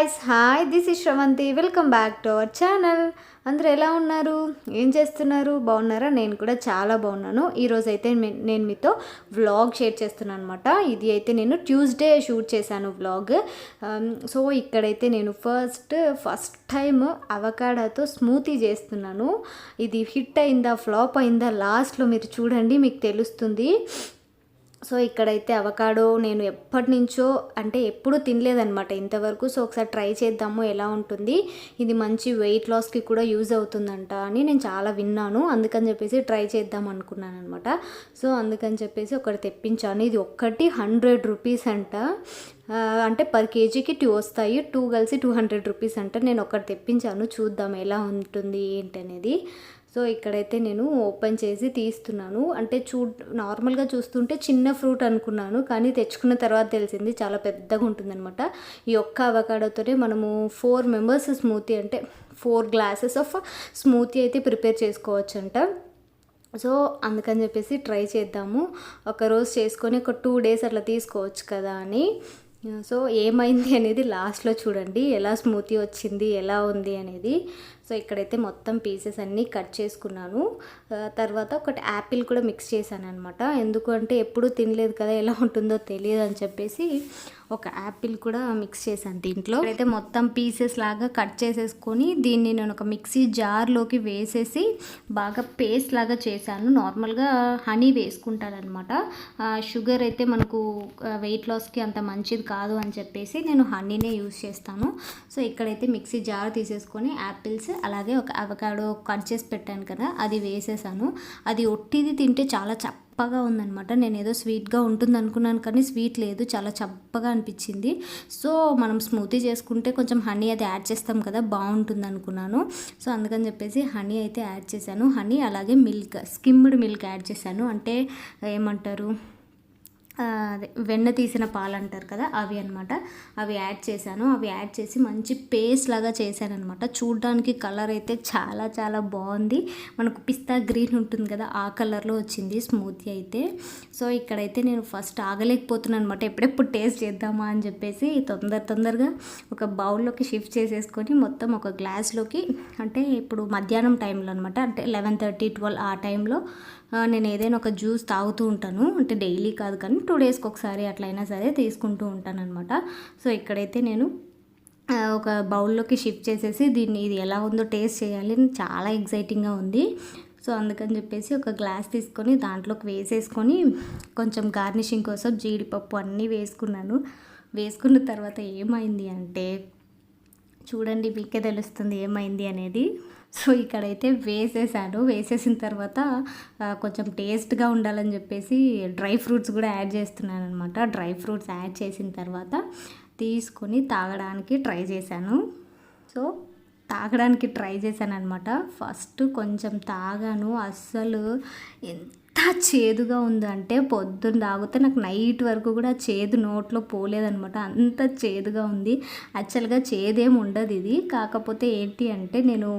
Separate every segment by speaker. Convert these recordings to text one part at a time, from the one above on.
Speaker 1: Guys, hi, this is Sravanthi. Welcome back to our channel. అందరూ ఎలా ఉన్నారు? ఏం చేస్తున్నారు? బాగున్నారా? నేను కూడా చాలా బాగున్నాను. ఈరోజు అయితే నేను మీతో వ్లాగ్ షేర్ చేస్తున్నాను అనమాట. ఇది అయితే నేను ట్యూస్డే షూట్ చేశాను వ్లాగ్. సో ఇక్కడైతే నేను ఫస్ట్ టైం అవకాడోతో స్మూతీ చేస్తున్నాను. ఇది హిట్ అయిందా ఫ్లాప్ అయిందా లాస్ట్లో మీరు చూడండి, మీకు తెలుస్తుంది. సో ఇక్కడైతే అవకాడో నేను ఎప్పటి నుంచో అంటే ఎప్పుడూ తినలేదనమాట ఇంతవరకు. సో ఒకసారి ట్రై చేద్దాము ఎలా ఉంటుంది, ఇది మంచి వెయిట్ లాస్కి కూడా యూజ్ అవుతుందంట అని నేను చాలా విన్నాను. అందుకని చెప్పేసి ట్రై చేద్దాం అనుకున్నాను అనమాట. సో అందుకని చెప్పేసి ఒకటి తెప్పించాను. ఇది ఒక్కటి 100 రూపీస్ అంట. అంటే పర్ కేజీకి 2 వస్తాయి, 2 కలిసి 200 రూపీస్ అంట. నేను ఒకటి తెప్పించాను, చూద్దాం ఎలా ఉంటుంది ఏంటి అనేది. సో ఇక్కడైతే నేను ఓపెన్ చేసి తీస్తున్నాను. అంటే నార్మల్గా చూస్తుంటే చిన్న ఫ్రూట్ అనుకున్నాను, కానీ తెచ్చుకున్న తర్వాత తెలిసింది చాలా పెద్దగా ఉంటుందన్నమాట. ఈ ఒక్క అవకాడోతోనే మనము 4 మెంబర్స్ స్మూతీ అంటే 4 గ్లాసెస్ ఆఫ్ స్మూతీ అయితే ప్రిపేర్ చేసుకోవచ్చంట. సో అందుకని చెప్పేసి ట్రై చేద్దాము. ఒకరోజు చేసుకొని ఒక 2 డేస్ అట్లా తీసుకోవచ్చు కదా అని. సో ఏమైంది అనేది లాస్ట్లో చూడండి, ఎలా స్మూతీ వచ్చింది, ఎలా ఉంది అనేది. సో ఇక్కడైతే మొత్తం పీసెస్ అన్నీ కట్ చేసుకున్నాను. తర్వాత ఒకటి యాపిల్ కూడా మిక్స్ చేశాను అనమాట. ఎందుకంటే ఎప్పుడూ తినలేదు కదా, ఎలా ఉంటుందో తెలియదు అని చెప్పేసి ఒక యాపిల్ కూడా మిక్స్ చేశాను దీంట్లో. అయితే మొత్తం పీసెస్ లాగా కట్ చేసేసుకొని దీన్ని నేను ఒక మిక్సీ జార్లోకి వేసేసి బాగా పేస్ట్ లాగా చేశాను. నార్మల్గా హనీ వేసుకుంటానమాట. షుగర్ అయితే మనకు వెయిట్ లాస్కి అంత మంచిది కాదు అని చెప్పేసి నేను హనీనే యూజ్ చేస్తాను. సో ఇక్కడైతే మిక్సీ జార్ తీసేసుకొని యాపిల్స్ అలాగే ఒక అవకాడో కట్ చేసి పెట్టాను కదా, అది వేసేసాను. అది ఒట్టిది తింటే చాలా చప్పగా ఉందనమాట. నేను ఏదో స్వీట్గా ఉంటుంది అనుకున్నాను, కానీ స్వీట్ లేదు, చాలా చప్పగా అనిపించింది. సో మనం స్మూతీ చేసుకుంటే కొంచెం హనీ అది యాడ్ చేస్తాం కదా, బాగుంటుంది అనుకున్నాను. సో అందుకని చెప్పేసి హనీ అయితే యాడ్ చేశాను. హనీ అలాగే మిల్క్, స్కిమ్డ్ మిల్క్ యాడ్ చేశాను. అంటే ఏమంటారు, అదే వెన్న తీసిన పాలు అంటారు కదా, అవి అనమాట. అవి యాడ్ చేశాను. అవి యాడ్ చేసి మంచి పేస్ట్ లాగా చేశాను అనమాట. చూడడానికి కలర్ అయితే చాలా చాలా బాగుంది. మనకు పిస్తా గ్రీన్ ఉంటుంది కదా, ఆ కలర్లో వచ్చింది స్మూతీ అయితే. సో ఇక్కడైతే నేను ఫస్ట్ ఆగలేకపోతున్నాను అనమాట, ఎప్పుడెప్పుడు టేస్ట్ చేద్దామా అని చెప్పేసి తొందరగా ఒక బౌల్లోకి షిఫ్ట్ చేసేసుకొని మొత్తం ఒక గ్లాస్లోకి, అంటే ఇప్పుడు మధ్యాహ్నం టైంలో అనమాట, అంటే 11:30, 12 ఆ టైంలో నేను ఏదైనా ఒక జ్యూస్ తాగుతూ ఉంటాను. అంటే డైలీ కాదు కానీ 2 డేస్కి ఒకసారి అట్లయినా సరే తీసుకుంటూ ఉంటాను అనమాట. సో ఇక్కడైతే నేను ఒక బౌల్లోకి షిఫ్ట్ చేసేసి ఇది ఎలా ఉందో టేస్ట్ చేయాలి, చాలా ఎగ్జైటింగ్గా ఉంది. సో అందుకని చెప్పేసి ఒక గ్లాస్ తీసుకొని దాంట్లోకి వేసేసుకొని కొంచెం గార్నిషింగ్ కోసం జీడిపప్పు అన్నీ వేసుకున్నాను. వేసుకున్న తర్వాత ఏమైంది అంటే చూడండి, మీకే తెలుస్తుంది ఏమైంది అనేది. సో ఇక్కడైతే వేసేసిన తర్వాత కొంచెం టేస్ట్గా ఉండాలని చెప్పేసి డ్రై ఫ్రూట్స్ కూడా యాడ్ చేస్తున్నాను అనమాట. డ్రై ఫ్రూట్స్ యాడ్ చేసిన తర్వాత తీసుకొని తాగడానికి ట్రై చేశాను. సో తాగడానికి ట్రై చేశాను అనమాట. ఫస్ట్ కొంచెం తాగాను, అస్సలు ఎంత చేదుగా ఉందంటే పొద్దున్న తాగితే నాకు నైట్ వరకు కూడా చేదు నోట్లో పోలేదనమాట, అంత చేదుగా ఉంది. యాక్చువల్గా చేదేమి ఉండదు ఇది, కాకపోతే ఏంటి అంటే నేను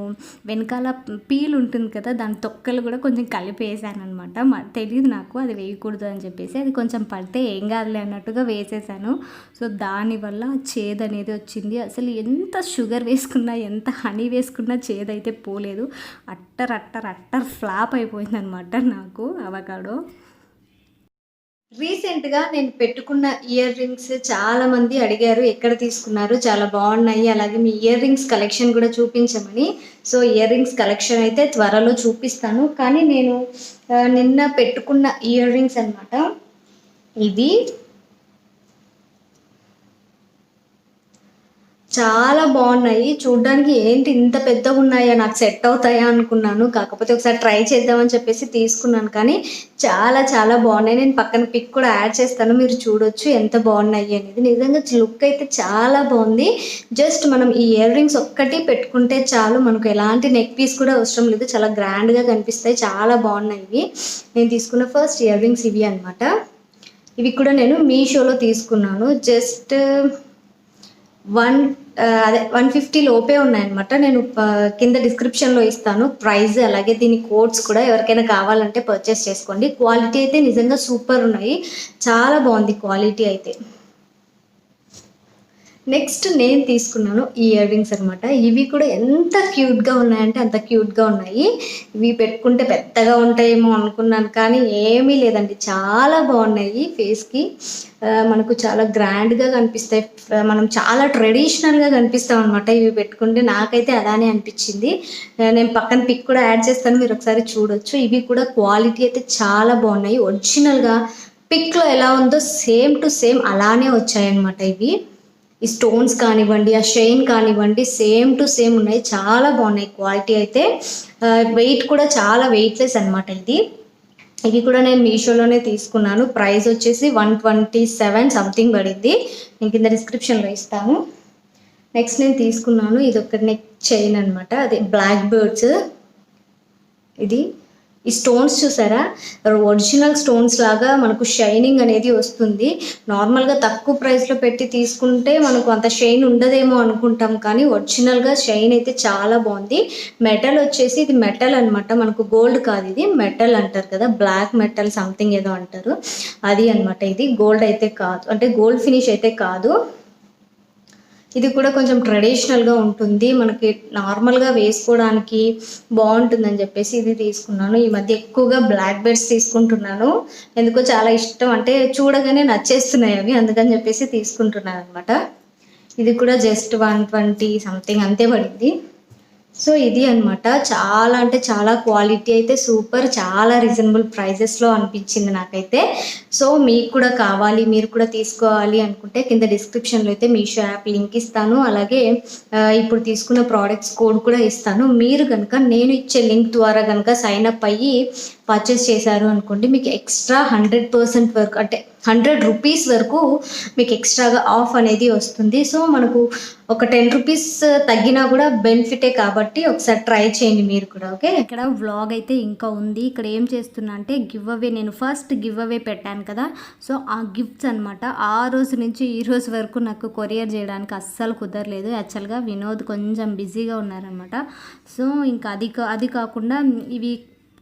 Speaker 1: వెనకాల పీల్ ఉంటుంది కదా, దాని తొక్కలు కూడా కొంచెం కలిపేసాను అనమాట. తెలియదు నాకు అది వేయకూడదు అని చెప్పేసి, అది కొంచెం పడితే ఏం కాదులే అన్నట్టుగా వేసేసాను. సో దానివల్ల చేదు అనేది వచ్చింది. అసలు ఎంత షుగర్ వేసుకున్నా, ఎంత హనీ వేసుకున్నా చేదు అయితే పోలేదు. అట్టర్ ఫ్లాప్ అయిపోయింది అనమాట నాకు అవకాడో. రీసెంట్గా నేను పెట్టుకున్న ఇయర్ రింగ్స్ చాలా మంది అడిగారు ఎక్కడ తీసుకున్నారు, చాలా బాగున్నాయి, అలాగే మీ ఇయర్ రింగ్స్ కలెక్షన్ కూడా చూపించమని. సో ఇయర్ రింగ్స్ కలెక్షన్ అయితే త్వరలో చూపిస్తాను. కానీ నేను నిన్న పెట్టుకున్న ఇయర్ రింగ్స్ అనమాట ఇవి. చాలా బాగున్నాయి చూడడానికి. ఏంటి ఇంత పెద్దగా ఉన్నాయా, నాకు సెట్ అవుతాయా అనుకున్నాను, కాకపోతే ఒకసారి ట్రై చేద్దామని చెప్పేసి తీసుకున్నాను. కానీ చాలా చాలా బాగున్నాయి. నేను పక్కన పిక్ కూడా యాడ్ చేస్తాను, మీరు చూడొచ్చు ఎంత బాగున్నాయి అనేది. నిజంగా లుక్ అయితే చాలా బాగుంది. జస్ట్ మనం ఈ ఇయర్ రింగ్స్ ఒక్కటి పెట్టుకుంటే చాలు, మనకు ఎలాంటి నెక్ పీస్ కూడా అవసరం లేదు, చాలా గ్రాండ్గా కనిపిస్తాయి, చాలా బాగున్నాయి ఇవి. నేను తీసుకున్న ఫస్ట్ ఇయర్ రింగ్స్ ఇవి అనమాట. ఇవి కూడా నేను మీషోలో తీసుకున్నాను. జస్ట్ 150 లోపే ఉన్నాయన్నమాట. నేను కింద డిస్క్రిప్షన్లో ఇస్తాను ప్రైస్, అలాగే దీని కోడ్స్ కూడా, ఎవరికైనా కావాలంటే పర్చేస్ చేసుకోండి. క్వాలిటీ అయితే నిజంగా సూపర్ ఉన్నాయి, చాలా బాగుంది క్వాలిటీ అయితే. నెక్స్ట్ నేను తీసుకున్నాను ఈ ఇయర్ రింగ్స్ అనమాట. ఇవి కూడా ఎంత క్యూట్గా ఉన్నాయంటే అంత క్యూట్గా ఉన్నాయి. ఇవి పెట్టుకుంటే పెద్దగా ఉంటాయేమో అనుకున్నాను, కానీ ఏమీ లేదండి, చాలా బాగున్నాయి. ఫేస్కి మనకు చాలా గ్రాండ్గా కనిపిస్తాయి, మనం చాలా ట్రెడిషనల్గా కనిపిస్తాం అనమాట ఇవి పెట్టుకుంటే. నాకైతే అలానే అనిపించింది. నేను పక్కన పిక్ కూడా యాడ్ చేస్తాను, మీరు ఒకసారి చూడొచ్చు. ఇవి కూడా క్వాలిటీ అయితే చాలా బాగున్నాయి. ఒరిజినల్గా పిక్లో ఎలా ఉందో సేమ్ టు సేమ్ అలానే వచ్చాయన్నమాట ఇవి. ఈ స్టోన్స్ కానివ్వండి, ఆ షైన్ కానివ్వండి, సేమ్ టు సేమ్ ఉన్నాయి. చాలా బాగున్నాయి క్వాలిటీ అయితే. వెయిట్ కూడా చాలా వెయిట్లెస్ అనమాట ఇది. ఇది కూడా నేను మీషోలోనే తీసుకున్నాను. ప్రైస్ వచ్చేసి 127 సంథింగ్ పడింది. నేను కింద డిస్క్రిప్షన్లో ఇస్తాను. నెక్స్ట్ నేను తీసుకున్నాను ఇది ఒక నెక్ చైన్ అనమాట, అదే బ్లాక్ బర్డ్స్. ఇది ఈ స్టోన్స్ చూసారా, ఒరిజినల్ స్టోన్స్ లాగా మనకు షైనింగ్ అనేది వస్తుంది. నార్మల్గా తక్కువ ప్రైస్లో పెట్టి తీసుకుంటే మనకు అంత షైన్ ఉండదేమో అనుకుంటాం, కానీ ఒరిజినల్గా షైన్ అయితే చాలా బాగుంది. మెటల్ వచ్చేసి ఇది మెటల్ అనమాట, మనకు గోల్డ్ కాదు, ఇది మెటల్ అంటారు కదా, బ్లాక్ మెటల్ సంథింగ్ ఏదో అంటారు, అది అనమాట. ఇది గోల్డ్ అయితే కాదు, అంటే గోల్డ్ ఫినిష్ అయితే కాదు. ఇది కూడా కొంచెం ట్రెడిషనల్గా ఉంటుంది, మనకి నార్మల్గా వేసుకోవడానికి బాగుంటుందని చెప్పేసి ఇది తీసుకున్నాను. ఈ మధ్య ఎక్కువగా బ్లాక్ బెడ్స్ తీసుకుంటున్నాను, ఎందుకో చాలా ఇష్టం, అంటే చూడగానే నచ్చేస్తున్నాయి అవి, అందుకని చెప్పేసి తీసుకుంటున్నాను అనమాట. ఇది కూడా జస్ట్ 120 సంథింగ్ అంతే పడింది. సో ఇది అనమాట, చాలా అంటే చాలా క్వాలిటీ అయితే సూపర్, చాలా రీజనబుల్ ప్రైజెస్లో అనిపించింది నాకైతే. సో మీకు కూడా కావాలి, మీరు కూడా తీసుకోవాలి అనుకుంటే కింద డిస్క్రిప్షన్లో అయితే మీషో యాప్ లింక్ ఇస్తాను, అలాగే ఇప్పుడు తీసుకున్న ప్రోడక్ట్స్ కోడ్ కూడా ఇస్తాను. మీరు కనుక నేను ఇచ్చే లింక్ ద్వారా కనుక సైన్ అప్ అయ్యి పర్చేస్ చేశారు అనుకోండి, మీకు ఎక్స్ట్రా 100% వరకు, అంటే 100 రూపీస్ వరకు మీకు ఎక్స్ట్రాగా ఆఫ్ అనేది వస్తుంది. సో మనకు ఒక 10 రూపీస్ తగ్గినా కూడా బెనిఫిటే, కాబట్టి ఒకసారి ట్రై చేయండి మీరు కూడా. ఓకే, ఇక్కడ వ్లాగ్ అయితే ఇంకా ఉంది. ఇక్కడ ఏం చేస్తున్నా అంటే గివ్ అవే, నేను ఫస్ట్ గివ్ అవే పెట్టాను కదా, సో ఆ గిఫ్ట్స్ అనమాట. ఆ రోజు నుంచి ఈ రోజు వరకు నాకు కొరియర్ చేయడానికి అస్సలు కుదరలేదు. యాక్చువల్గా వినోద్ కొంచెం బిజీగా ఉన్నారనమాట. సో ఇంకా అది కాకుండా ఇవి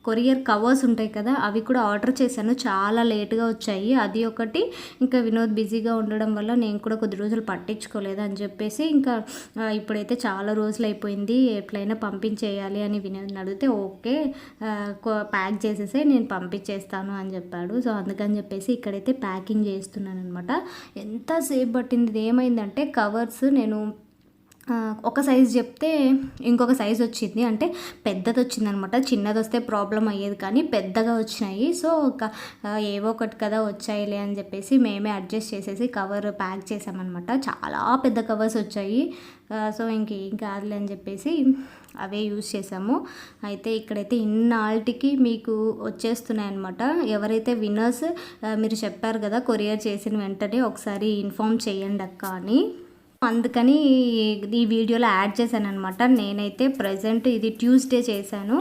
Speaker 1: కొరియర్ కవర్స్ ఉంటాయి కదా, అవి కూడా ఆర్డర్ చేశాను, చాలా లేట్గా వచ్చాయి. అది ఒకటి, ఇంకా వినోద్ బిజీగా ఉండడం వల్ల నేను కూడా కొద్ది రోజులు పట్టించుకోలేదు అని చెప్పేసి, ఇంకా ఇప్పుడైతే చాలా రోజులు అయిపోయింది, ఎట్లయినా పంపించేయాలి అని వినోద్ని అడిగితే ఓకే ప్యాక్ చేసేసి నేను పంపించేస్తాను అని చెప్పాడు. సో అందుకని చెప్పేసి ఇక్కడైతే ప్యాకింగ్ చేస్తున్నాను అనమాట. ఎంతసేపు పట్టింది. ఇది ఏమైందంటే కవర్స్ నేను ఒక సైజు చెప్తే ఇంకొక సైజు వచ్చింది, అంటే పెద్దది వచ్చిందనమాట. చిన్నది వస్తే ప్రాబ్లం అయ్యేది, కానీ పెద్దగా వచ్చినాయి. సో ఏవో ఒకటి కదా వచ్చాయిలే అని చెప్పేసి మేమే అడ్జస్ట్ చేసేసి కవర్ ప్యాక్ చేసామన్నమాట. చాలా పెద్ద కవర్స్ వచ్చాయి. సో ఇంకేం కాదులే అని చెప్పేసి అవే యూజ్ చేసాము. అయితే ఇక్కడైతే ఇన్నాళ్ళకి మీకు వచ్చేస్తున్నాయి అనమాట. ఎవరైతే విన్నర్స్ మీరు చెప్పారు కదా కొరియర్ చేసిన వెంటనే ఒకసారి ఇన్ఫామ్ చేయండి అక్క అని, అందుకని ఈ వీడియోలో యాడ్ చేశాను అనమాట. నేనైతే ప్రజెంట్ ఇది ట్యూస్డే చేశాను.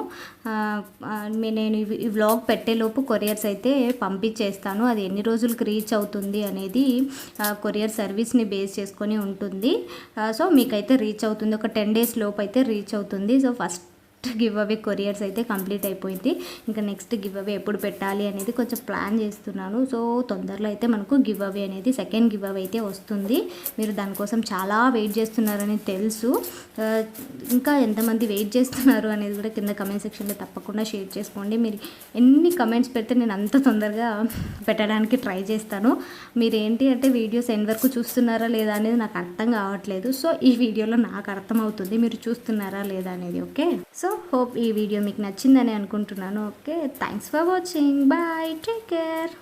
Speaker 1: నేను ఈ వ్లాగ్ పెట్టేలోపు కొరియర్స్ అయితే పంపించేస్తాను. అది ఎన్ని రోజులకి రీచ్ అవుతుంది అనేది కొరియర్ సర్వీస్ని బేస్ చేసుకొని ఉంటుంది. సో మీకైతే రీచ్ అవుతుంది, ఒక 10 days లోపు అయితే రీచ్ అవుతుంది. So first give away couriers అయితే కంప్లీట్ అయిపోయింది. ఇంకా నెక్స్ట్ గివ్ అవే ఎప్పుడు పెట్టాలి అనేది కొంచెం ప్లాన్ చేస్తున్నాను. సో తొందరలో అయితే మనకు గివ్ అవే అనేది సెకండ్ గివ్ అవే అయితే వస్తుంది. మీరు దానికోసం చాలా వెయిట్ చేస్తున్నారని తెలుసు. ఇంకా ఎంతమంది వెయిట్ చేస్తున్నారు అనేది కూడా కింద కమెంట్ సెక్షన్లో తప్పకుండా షేర్ చేసుకోండి. మీరు ఎన్ని కమెంట్స్ పెడితే నేను అంత తొందరగా పెట్టడానికి ట్రై చేస్తాను. మీరు ఏంటి అంటే వీడియోస్ ఎండ్ వరకు చూస్తున్నారా లేదా అనేది నాకు అర్థం కావట్లేదు. సో ఈ వీడియోలో నాకు అర్థమవుతుంది మీరు చూస్తున్నారా లేదా అనేది. ఓకే, సో హోప్ ఈ వీడియో మీకు నచ్చిందని అనుకుంటున్నాను. Okay, thanks for watching, bye, take care.